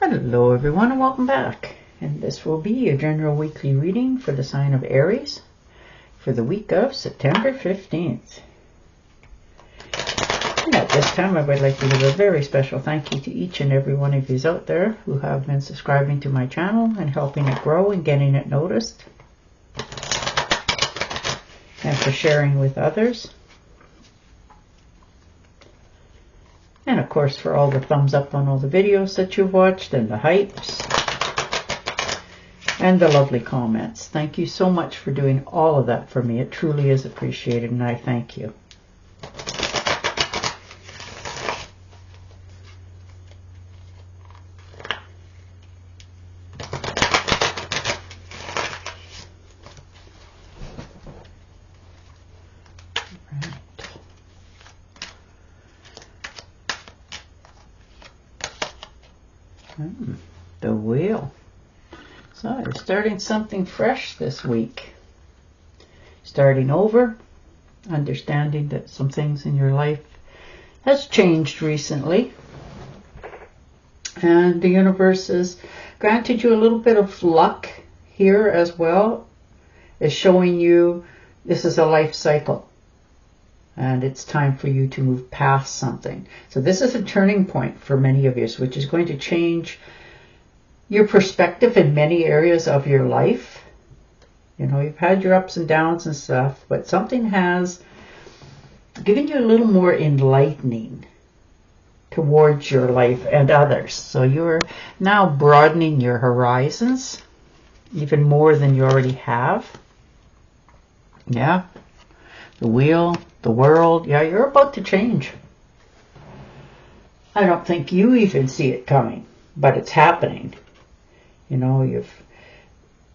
Hello everyone and welcome back. And this will be a general weekly reading for the sign of Aries for the week of September 15th. And at this time I would like to give a very special thank you to each and every one of you out there who have been subscribing to my channel and helping it grow and getting it noticed. And for sharing with others. And of course for all the thumbs up on all the videos that you've watched and the hypes and the lovely comments. Thank you so much for doing all of that for me. It truly is appreciated and I thank you. The wheel. So you're starting something fresh this week. Starting over, understanding that some things in your life has changed recently. And the universe has granted you a little bit of luck here as well. It's showing you this is a life cycle. And it's time for you to move past something. So this is a turning point for many of you, which is going to change your perspective in many areas of your life. You know, you've had your ups and downs and stuff, but something has given you a little more enlightening towards your life and others. So you're now broadening your horizons even more than you already have. Yeah. The wheel, the world, yeah, you're about to change. I don't think you even see it coming, but it's happening. You know, you've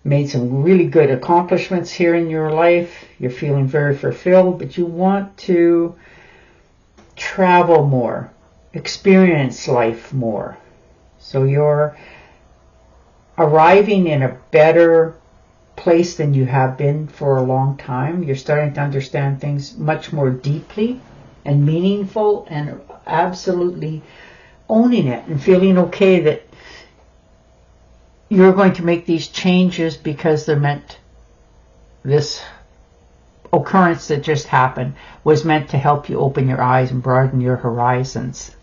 made some really good accomplishments here in your life. You're feeling very fulfilled, but you want to travel more, experience life more. So you're arriving in a better place than you have been for a long time. You're starting to understand things much more deeply and meaningful and absolutely owning it and feeling okay that you're going to make these changes because they're meant, this occurrence that just happened was meant to help you open your eyes and broaden your horizons.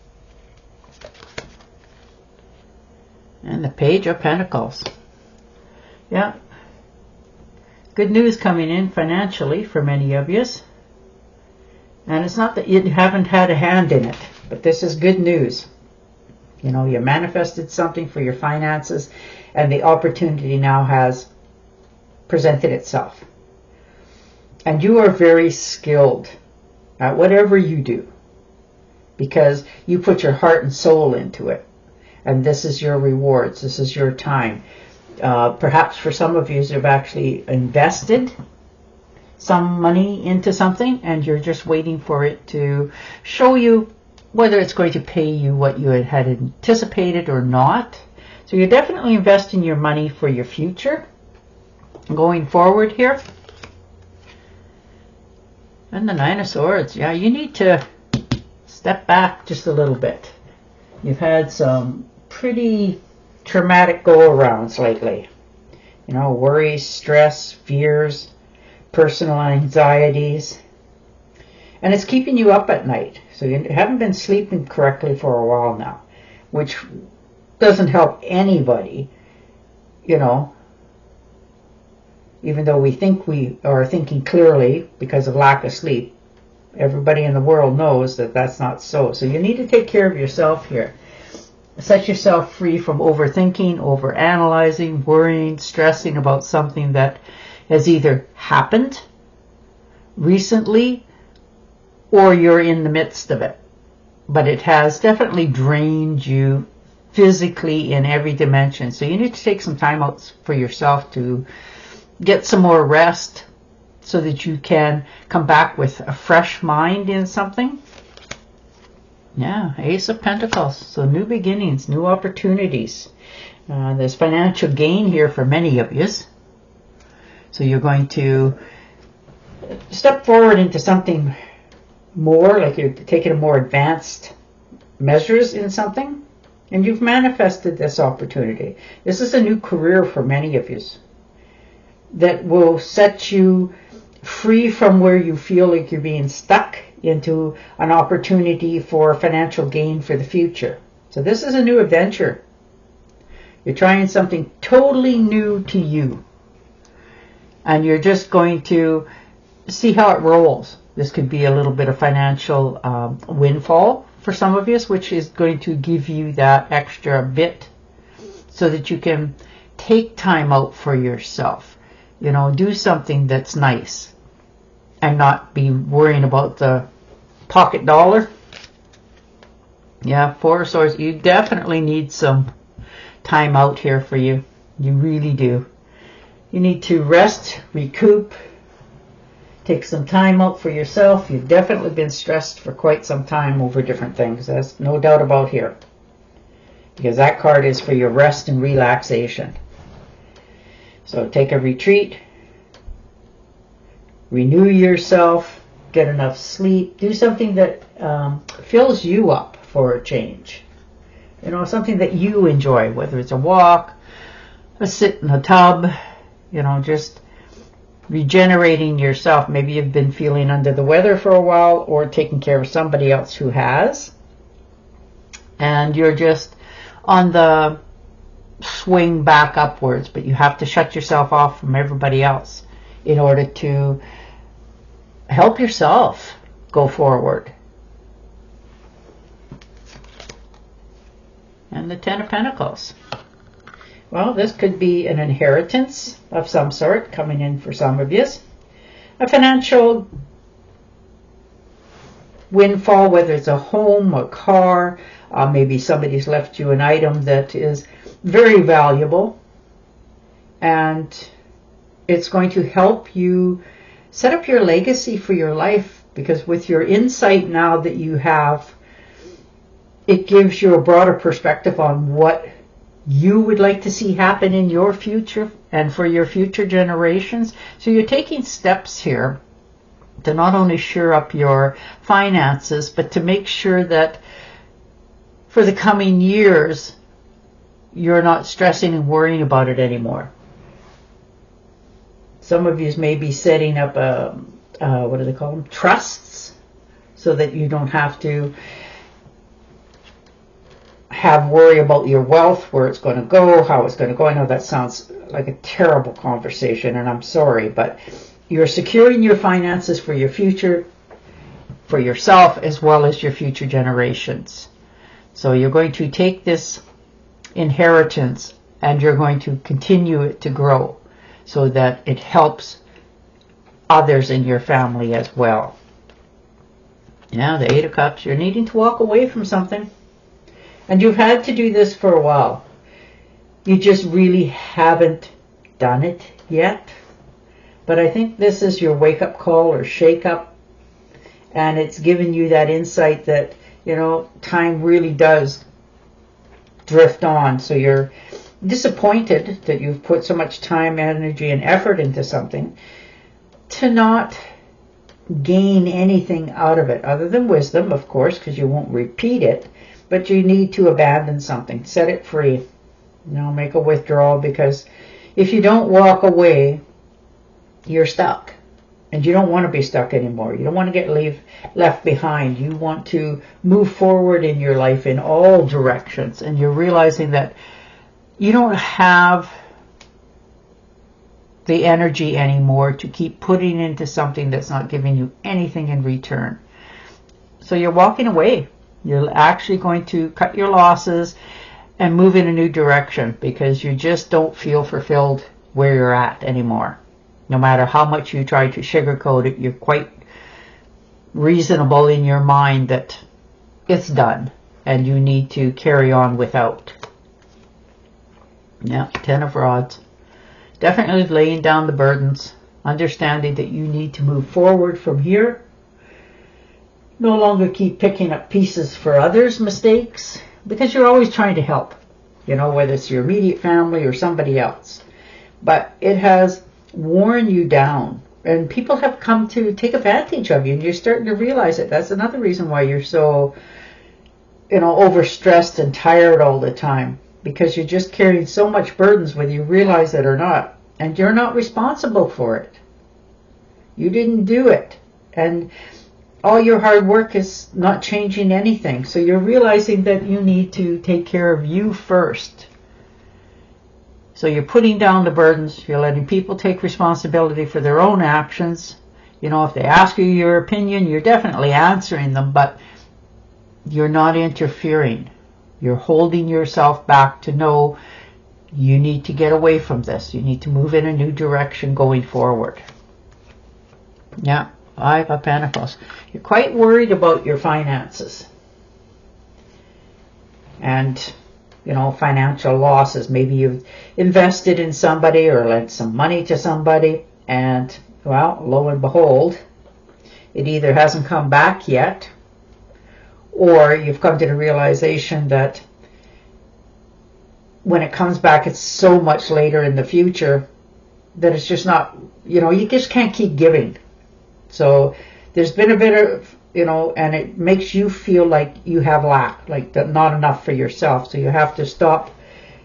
And the Page of Pentacles. Yeah. Good news coming in financially for many of you. And it's not that you haven't had a hand in it, but this is good news. You know, you manifested something for your finances and the opportunity now has presented itself. And you are very skilled at whatever you do because you put your heart and soul into it. And this is your rewards. This is your time. Perhaps for some of you have actually invested some money into something and you're just waiting for it to show you whether it's going to pay you what you had anticipated or not. So you're definitely investing your money for your future going forward here. And the Nine of Swords. Yeah, you need to step back just a little bit. You've had some pretty traumatic go-arounds lately. You know, worries, stress, fears, personal anxieties. And it's keeping you up at night. So you haven't been sleeping correctly for a while now, which doesn't help anybody, you know. Even though we think we are thinking clearly because of lack of sleep, everybody in the world knows that that's not so. So you need to take care of yourself here. Set yourself free from overthinking, overanalyzing, worrying, stressing about something that has either happened recently or you're in the midst of it. But it has definitely drained you physically in every dimension. So you need to take some time out for yourself to get some more rest so that you can come back with a fresh mind in something. Yeah, Ace of Pentacles. So new beginnings, new opportunities. There's financial gain here for many of you. So you're going to step forward into something more, like you're taking a more advanced measures in something. And you've manifested this opportunity. This is a new career for many of you that will set you free from where you feel like you're being stuck into an opportunity for financial gain for the future. So this is a new adventure. You're trying something totally new to you. And you're just going to see how it rolls. This could be a little bit of financial windfall for some of you, which is going to give you that extra bit so that you can take time out for yourself. You know, do something that's nice and not be worrying about the pocket dollar. Yeah, Four of Swords, you definitely need some time out here for you. You really do. You need to rest, recoup, take some time out for yourself. You've definitely been stressed for quite some time over different things. There's no doubt about here. Because that card is for your rest and relaxation. So take a retreat. Renew yourself. Get enough sleep. Do something that fills you up for a change. You know, something that you enjoy. Whether it's a walk, a sit in a tub. You know, just regenerating yourself. Maybe you've been feeling under the weather for a while or taking care of somebody else who has. And you're just on the swing back upwards, but you have to shut yourself off from everybody else in order to help yourself go forward. And the Ten of Pentacles. Well, this could be an inheritance of some sort coming in for some of you. A financial windfall, whether it's a home, a car, maybe somebody's left you an item that is very valuable. And it's going to help you set up your legacy for your life, because with your insight now that you have, it gives you a broader perspective on what you would like to see happen in your future and for your future generations. So you're taking steps here to not only shore up your finances, but to make sure that for the coming years, you're not stressing and worrying about it anymore. Some of you may be setting up what do they call them? Trusts, so that you don't have to have worry about your wealth, where it's going to go, how it's going to go. I know that sounds like a terrible conversation, and I'm sorry, but you're securing your finances for your future, for yourself, as well as your future generations. So you're going to take this inheritance and you're going to continue it to grow so that it helps others in your family as well. Yeah, the Eight of Cups, you're needing to walk away from something. And you've had to do this for a while. You just really haven't done it yet. But I think this is your wake-up call or shake-up. And it's given you that insight that, you know, time really does drift on. So you're disappointed that you've put so much time, energy, and effort into something to not gain anything out of it, other than wisdom, of course, because you won't repeat it. But you need to abandon something, set it free. You know, make a withdrawal, because if you don't walk away, you're stuck. And you don't want to be stuck anymore. You don't want to get left behind. You want to move forward in your life in all directions. And you're realizing that you don't have the energy anymore to keep putting into something that's not giving you anything in return. So you're walking away. You're actually going to cut your losses and move in a new direction, because you just don't feel fulfilled where you're at anymore. No matter how much you try to sugarcoat it, you're quite reasonable in your mind that it's done and you need to carry on without. Yeah, Ten of Rods. Definitely laying down the burdens, understanding that you need to move forward from here. No longer keep picking up pieces for others' mistakes, because you're always trying to help, you know, whether it's your immediate family or somebody else. But it has worn you down, and people have come to take advantage of you, and you're starting to realize it. That's another reason why you're so overstressed and tired all the time, because you're just carrying so much burdens whether you realize it or not, and you're not responsible for it. You didn't do it, and all your hard work is not changing anything. So you're realizing that you need to take care of you first. So you're putting down the burdens, you're letting people take responsibility for their own actions. If they ask you your opinion, you're definitely answering them, but you're not interfering. You're holding yourself back to know you need to get away from this. You need to move in a new direction going forward. Yeah, Five of Pentacles. You're quite worried about your finances. And, financial losses. Maybe you've invested in somebody or lent some money to somebody, and, well, lo and behold, it either hasn't come back yet, or you've come to the realization that when it comes back, it's so much later in the future that it's just not, you just can't keep giving. So there's been a bit of, and it makes you feel like you have lack, like not enough for yourself. So you have to stop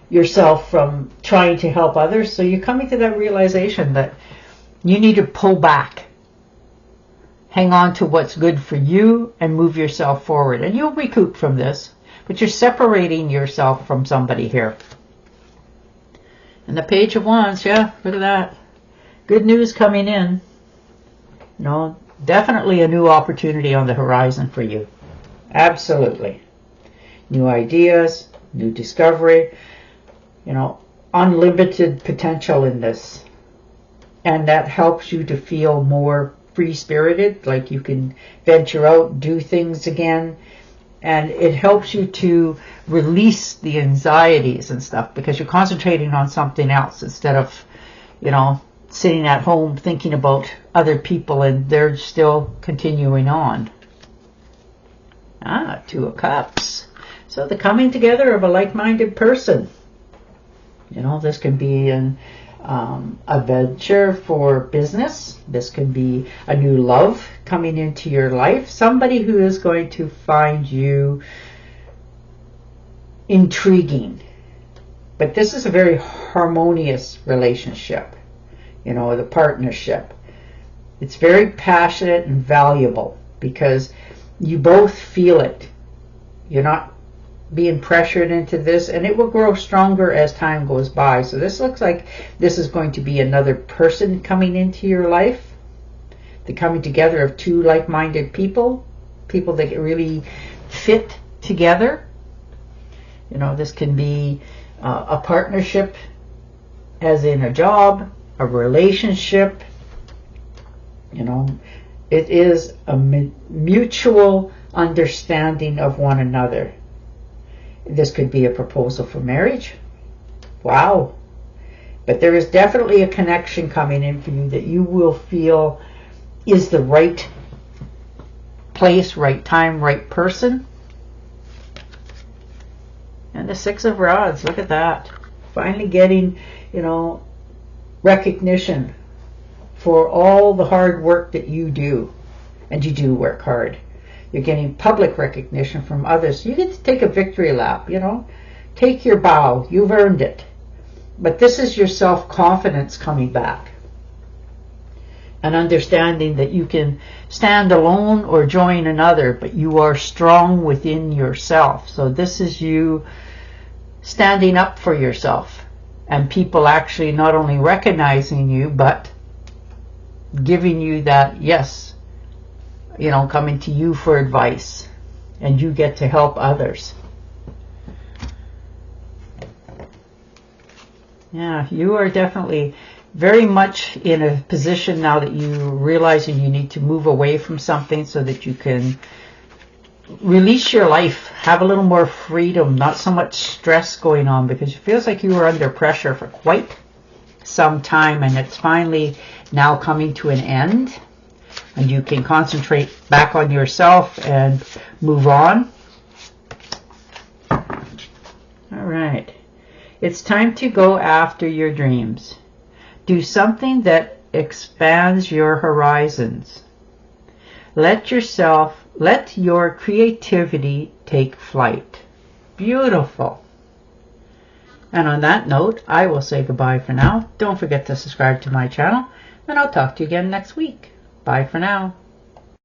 yourself from trying to help others. So you're coming to that realization that you need to pull back, hang on to what's good for you, and move yourself forward. And you'll recoup from this, but you're separating yourself from somebody here. And the Page of Wands, yeah, look at that. Good news coming in. Definitely a new opportunity on the horizon for you. Absolutely. New ideas, new discovery, unlimited potential in this. And that helps you to feel more free-spirited, like you can venture out, do things again. And it helps you to release the anxieties and stuff, because you're concentrating on something else instead of, sitting at home thinking about other people and they're still continuing on. Two of Cups. So the coming together of a like-minded person. This can be a venture for business. This can be a new love coming into your life. Somebody who is going to find you intriguing. But this is a very harmonious relationship. The partnership. It's very passionate and valuable because you both feel it. You're not being pressured into this, and it will grow stronger as time goes by. So this looks like this is going to be another person coming into your life. The coming together of two like-minded people that really fit together. This can be a partnership, as in a job, a relationship. It is a mutual understanding of one another. This could be a proposal for marriage. Wow. But there is definitely a connection coming in for you that you will feel is the right place, right time, right person. And the Six of Rods, look at that. Finally getting, recognition for all the hard work that you do. And you do work hard. You're getting public recognition from others. You get to take a victory lap, Take your bow. You've earned it. But this is your self-confidence coming back. And understanding that you can stand alone or join another, but you are strong within yourself. So this is you standing up for yourself. And people actually not only recognizing you, but giving you that, yes, coming to you for advice. And you get to help others. Yeah, you are definitely very much in a position now that you realizing you need to move away from something so that you can release your life, have a little more freedom, not so much stress going on, because it feels like you were under pressure for quite some time, and it's finally now coming to an end, and you can concentrate back on yourself and move on. All right. It's time to go after your dreams. Do something that expands your horizons. Let yourself Let your creativity take flight. Beautiful. And on that note, I will say goodbye for now. Don't forget to subscribe to my channel, and I'll talk to you again next week. Bye for now.